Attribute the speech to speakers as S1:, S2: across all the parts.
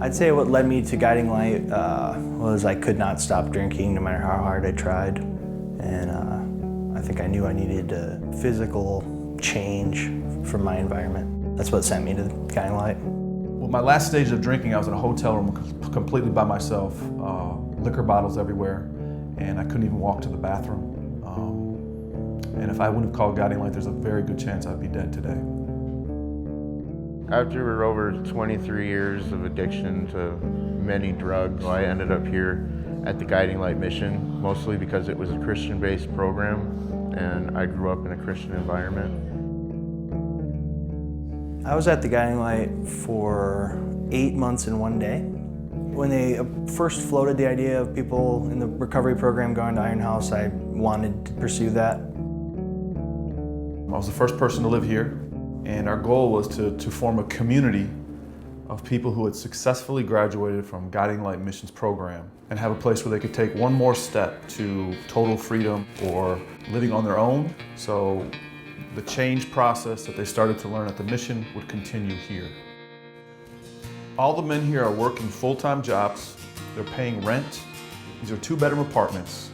S1: I'd say what led me to Guiding Light was I could not stop drinking no matter how hard I tried. And I think I knew I needed a physical change from my environment. That's what sent me to Guiding Light.
S2: Well, my last stage of drinking, I was in a hotel room completely by myself, liquor bottles everywhere, and I couldn't even walk to the bathroom. And if I wouldn't have called Guiding Light, there's a very good chance I'd be dead today.
S3: After over 23 years of addiction to many drugs, I ended up here at the Guiding Light mission, mostly because it was a Christian-based program, and I grew up in a Christian environment.
S1: I was at the Guiding Light for 8 months and 1 day. When they first floated the idea of people in the recovery program going to Iron House, I wanted to pursue that.
S2: I was the first person to live here, and our goal was to form a community of people who had successfully graduated from Guiding Light Missions program and have a place where they could take one more step to total freedom or living on their own. So the change process that they started to learn at the mission would continue here. All the men here are working full-time jobs. They're paying rent. These are 2-bedroom apartments.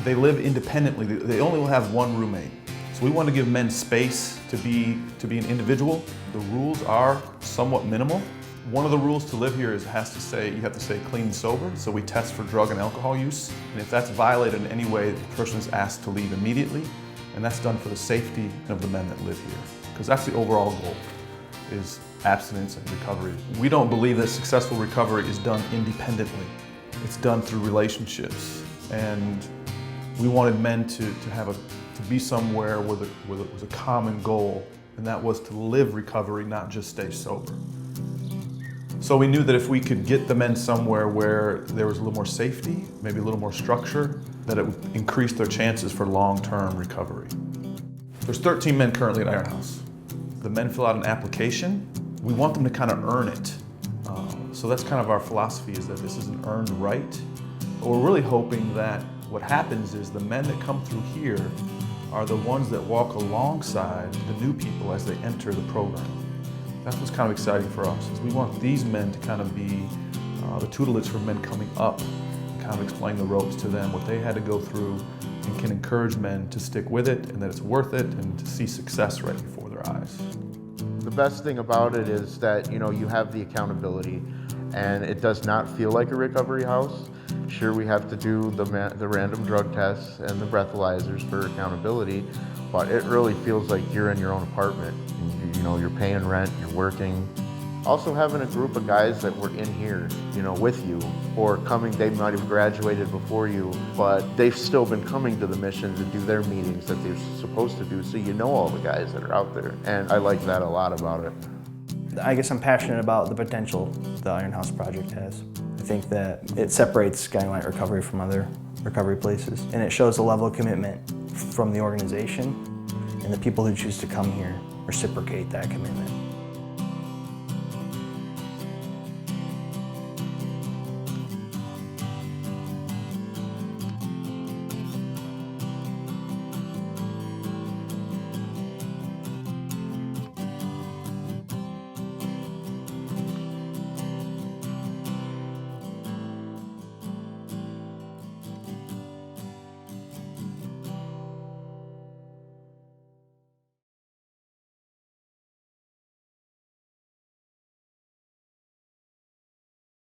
S2: They live independently. They only will have one roommate. So we want to give men space to be an individual. The rules are somewhat minimal. One of the rules to live here is you have to stay clean and sober. So we test for drug and alcohol use. And if that's violated in any way, the person is asked to leave immediately. And that's done for the safety of the men that live here. Because that's the overall goal, is abstinence and recovery. We don't believe that successful recovery is done independently. It's done through relationships. And we wanted men to be somewhere with a common goal, and that was to live recovery, not just stay sober. So we knew that if we could get the men somewhere where there was a little more safety, maybe a little more structure, that it would increase their chances for long-term recovery. There's 13 men currently at Iron House. The men fill out an application. We want them to kind of earn it. So that's kind of our philosophy, is that this is an earned right. But we're really hoping that what happens is the men that come through here are the ones that walk alongside the new people as they enter the program. That's what's kind of exciting for us, is we want these men to kind of be the tutelage for men coming up, and kind of explain the ropes to them, what they had to go through, and can encourage men to stick with it, and that it's worth it, and to see success right before their eyes.
S3: The best thing about it is that, you have the accountability, and it does not feel like a recovery house. Sure, we have to do the random drug tests and the breathalyzers for accountability, but it really feels like you're in your own apartment. You're paying rent, you're working. Also having a group of guys that were in here, with you, or coming, they might have graduated before you, but they've still been coming to the mission to do their meetings that they're supposed to do, so you know all the guys that are out there. And I like that a lot about it.
S1: I guess I'm passionate about the potential the Iron House Project has. I think that it separates Guiding Light Recovery from other recovery places, and it shows a level of commitment from the organization, and the people who choose to come here reciprocate that commitment.